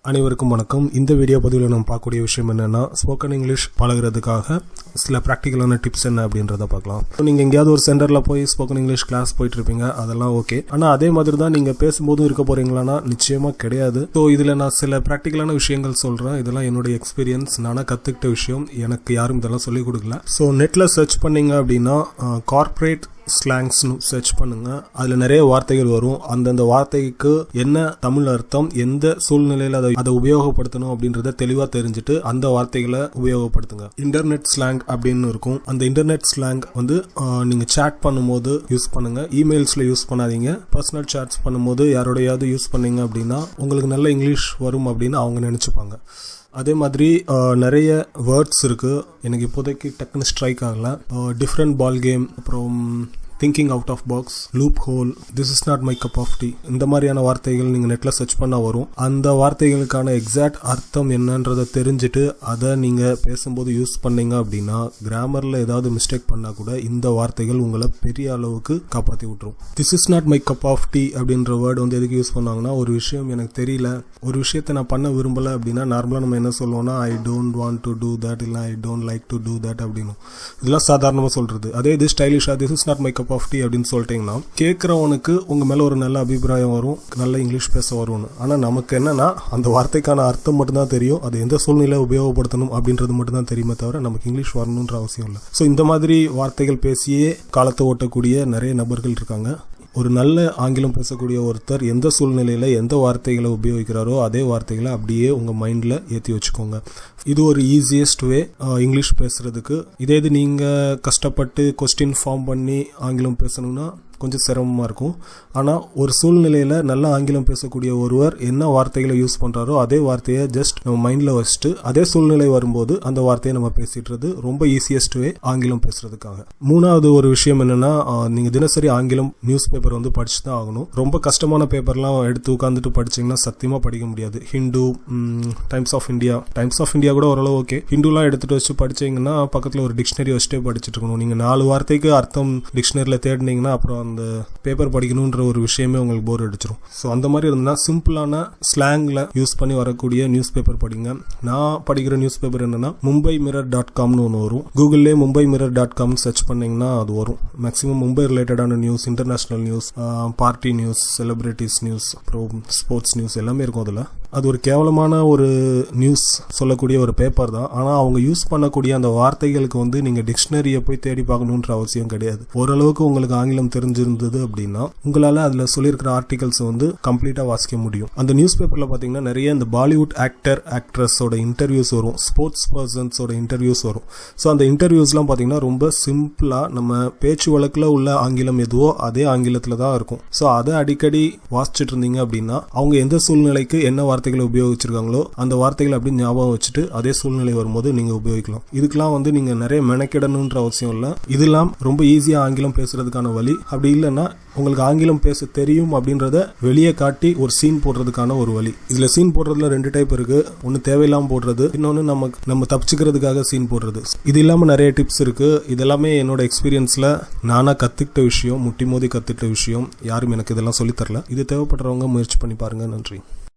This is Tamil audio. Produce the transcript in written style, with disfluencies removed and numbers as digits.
அனைவருக்கும் வணக்கம். இந்த வீடியோ பதிவில் நம்ம பார்க்கக்கூடிய விஷயம் என்னன்னா, ஸ்போக்கன் இங்கிலீஷ் பழகிறதுக்காக சில ப்ராக்டிக்கலான டிப்ஸ் என்ன அப்படின்றத பார்க்கலாம். நீங்கள் எங்கேயாவது ஒரு சென்டரில் போய் ஸ்போக்கன் இங்கிலீஷ் கிளாஸ் போயிட்டு இருப்பீங்க, அதெல்லாம் ஓகே. ஆனால் அதே மாதிரி தான் நீங்கள் பேசும்போதும் இருக்க போறீங்களான்னா நிச்சயமாக கிடையாது. ஸோ இதில் நான் சில ப்ராக்டிக்கலான விஷயங்கள் சொல்கிறேன். இதெல்லாம் என்னுடைய எக்ஸ்பீரியன்ஸ், நானாக கற்றுக்கிட்ட விஷயம், எனக்கு யாரும் இதெல்லாம் சொல்லிக் கொடுக்கல. ஸோ நெட்டில் சர்ச் பண்ணிங்க அப்படின்னா கார்ப்பரேட் ஸ்லாங்ஸ்னு சர்ச் பண்ணுங்க. அதில் நிறைய வார்த்தைகள் வரும். அந்தந்த வார்த்தைக்கு என்ன தமிழ் அர்த்தம், எந்த சூழ்நிலையில் அதை உபயோகப்படுத்தணும் அப்படின்றத தெளிவாக தெரிஞ்சுட்டு அந்த வார்த்தைகளை உபயோகப்படுத்துங்க. இன்டர்நெட் ஸ்லாங் அப்படின்னு இருக்கும். அந்த இன்டர்நெட் ஸ்லாங் வந்து நீங்கள் சேட் பண்ணும்போது யூஸ் பண்ணுங்க. இமெயில்ஸில் யூஸ் பண்ணாதீங்க. பர்சனல் சேட்ஸ் பண்ணும்போது யாரோடையாவது யூஸ் பண்ணீங்க அப்படின்னா உங்களுக்கு நல்ல இங்கிலீஷ் வரும் அப்படின்னு அவங்க நினச்சிப்பாங்க. அதே மாதிரி நிறைய வேர்ட்ஸ் இருக்குது. எனக்கு இப்போதைக்கு டக்குன்னு ஸ்ட்ரைக் ஆகலை. டிஃப்ரெண்ட் பால் கேம், அப்புறம் thinking out of box, loophole, this is not my cup of tea, இந்த மாதிரியான வார்த்தைகள் நீங்கள் நெட்டில் சர்ச் பண்ணால் வரும். அந்த வார்த்தைகளுக்கான எக்ஸாக்ட் அர்த்தம் என்னன்றதை தெரிஞ்சுட்டு அதை நீங்கள் பேசும்போது யூஸ் பண்ணீங்க அப்படின்னா கிராமரில் ஏதாவது மிஸ்டேக் பண்ணால் கூட இந்த வார்த்தைகள் உங்களை பெரிய அளவுக்கு காப்பாற்றி விட்டுரும். This is not my cup of tea அப்படின்ற வேர்டு வந்து எதுக்கு யூஸ் பண்ணாங்கன்னா, ஒரு விஷயம் எனக்கு தெரியல, ஒரு விஷயத்தை நான் பண்ண விரும்பலை அப்படின்னா நார்மலாக நம்ம என்ன சொல்லுவோம்னா, I don't want to do that, இல்லை I don't like to do that அப்படின்னு. இதெல்லாம் சாதாரணமாக சொல்கிறது. அதே இது ஸ்டைலிஷாக this is not my cup of tea அப்படின்னு சொல்லிட்டீங்கன்னா கேட்குறவனுக்கு உங்கள் மேலே ஒரு நல்ல அபிப்பிராயம் வரும், நல்ல இங்கிலீஷ் பேச வரும்னு. ஆனால் நமக்கு என்னன்னா, அந்த வார்த்தைக்கான அர்த்தம் மட்டும்தான் தெரியும், அது எந்த சூழ்நிலையை உபயோகப்படுத்தணும் அப்படின்றது மட்டும்தான் தெரியுமே தவிர நமக்கு இங்கிலீஷ் வரணுன்ற அவசியம் இல்லை. ஸோ இந்த மாதிரி வார்த்தைகள் பேசியே காலத்தை ஓட்டக்கூடிய நிறைய நபர்கள் இருக்காங்க. ஒரு நல்ல ஆங்கிலம் பேசக்கூடிய ஒருத்தர் எந்த சூழ்நிலையில் எந்த வார்த்தைகளை உபயோகிக்கிறாரோ அதே வார்த்தைகளை அப்படியே உங்கள் மைண்டில் ஏற்றி வச்சுக்கோங்க. இது ஒரு ஈஸியஸ்ட் வே இங்கிலீஷ் பேசுகிறதுக்கு. இதே இது நீங்கள் கஷ்டப்பட்டு கொஸ்டின் ஃபார்ம் பண்ணி ஆங்கிலம் பேசணும்னா கொஞ்சம் சிரமமாக இருக்கும். ஆனால் ஒரு சூழ்நிலையில் நல்ல ஆங்கிலம் பேசக்கூடிய ஒருவர் என்ன வார்த்தைகளை யூஸ் பண்ணுறாரோ அதே வார்த்தையை ஜஸ்ட் நம்ம மைண்டில் வச்சுட்டு அதே சூழ்நிலை வரும்போது அந்த வார்த்தையை நம்ம பேசிட்டுறது ரொம்ப ஈஸியஸ்ட் வே ஆங்கிலம் பேசுறதுக்காக. மூணாவது ஒரு விஷயம் என்னென்னா, நீங்கள் தினசரி ஆங்கிலம் நியூஸ் பேப்பர் வந்து படிச்சு தான் ஆகணும். ரொம்ப கஷ்டமான பேப்பர்லாம் எடுத்து உட்காந்துட்டு படிச்சிங்கன்னா சத்தியமாக படிக்க முடியாது. ஹிந்து, டைம்ஸ் ஆஃப் இந்தியா கூட ஓரளவு ஓகே. ஹிந்துலாம் எடுத்துகிட்டு வச்சு படிச்சிங்கன்னா பக்கத்தில் ஒரு டிக்ஷனரி வச்சுட்டே படிச்சுட்டு இருக்கணும். நீங்கள் 4 வார்த்தைக்கு அர்த்தம் டிக்ஷனரியில் தேடினீங்கன்னா அப்புறம் அந்த பேப்பர் படிக்கணுன்ற ஒரு விஷயமே உங்களுக்கு போர் அடிச்சிடும். ஸோ அந்த மாதிரி இருந்தால் சிம்பிளான ஸ்லாங்கில் யூஸ் பண்ணி வரக்கூடிய நியூஸ் பேப்பர் படிங்க. நான் படிக்கிற நியூஸ் பேப்பர் என்னன்னா mumbai-mirror.comனு ஒன்று வரும். கூகுள்லேயே mumbai-mirror.com சர்ச் பண்ணிங்கன்னா அது வரும். மேக்ஸிமம் மும்பை ரிலேட்டடான news, international news, party news, celebrities news, அப்புறம் ஸ்போர்ட்ஸ் நியூஸ் எல்லாமே இருக்கும். அதில் அது ஒரு கேவலமான ஒரு நியூஸ் சொல்லக்கூடிய ஒரு பேப்பர் தான். ஆனால் அவங்க யூஸ் பண்ணக்கூடிய அந்த வார்த்தைகளுக்கு வந்து நீங்கள் டிக்ஷனரியை போய் தேடி பார்க்கணுன்ற அவசியம் கிடையாது. ஓரளவுக்கு உங்களுக்கு ஆங்கிலம் தெரிஞ்சிருந்தது அப்படின்னா உங்களால் அதில் சொல்லியிருக்கிற ஆர்டிகல்ஸ் வந்து கம்ப்ளீட்டாக வாசிக்க முடியும். அந்த நியூஸ் பேப்பரில் பார்த்தீங்கன்னா நிறைய இந்த பாலிவுட் ஆக்ட்ரஸோட இன்டர்வியூஸ் வரும், ஸ்போர்ட்ஸ் பர்சன்ஸோட இன்டர்வியூஸ் வரும். ஸோ அந்த இன்டர்வியூஸ்லாம் பார்த்தீங்கன்னா ரொம்ப சிம்பிளாக நம்ம பேச்சு வழக்கில் உள்ள ஆங்கிலம் எதுவோ அதே ஆங்கிலத்தில் தான் இருக்கும். ஸோ அதை அடிக்கடி வாசிச்சுட்டு இருந்தீங்க அப்படின்னா அவங்க எந்த சூழ்நிலைக்கு என்ன வார்த்தைகளை உபயோகிச்சிருக்காங்களோ அந்த வார்த்தைகளை அப்படி ஞாபகம் வச்சுட்டு அதே சூழ்நிலை வரும்போது நீங்க உபயோகிக்கலாம். இதுக்கெல்லாம் வந்து நீங்க நிறைய மெனக்கிடணுன்ற அவசியம் இல்லை. இதெல்லாம் ரொம்ப ஈஸியா ஆங்கிலம் பேசுறதுக்கான வழி. அப்படி இல்லைன்னா உங்களுக்கு ஆங்கிலம் பேச தெரியும் அப்படின்றத வெளியே காட்டி ஒரு சீன் போடுறதுக்கான ஒரு வழி. இதுல சீன் போடுறதுல 2 டைப் இருக்கு. ஒன்னு தேவையில்லாம போடுறது, இன்னொன்னு நம்ம தப்பிச்சுக்கிறதுக்காக சீன் போடுறது. இது இல்லாம நிறைய டிப்ஸ் இருக்கு. இதெல்லாமே என்னோட எக்ஸ்பீரியன்ஸ்ல நானா கத்துக்கிட்ட விஷயம், முட்டி மோதி கத்துக்கிட்ட விஷயம். யாரும் எனக்கு இதெல்லாம் சொல்லித்தரல. இது தேவைப்படுறவங்க முயற்சி பண்ணி பாருங்க. நன்றி.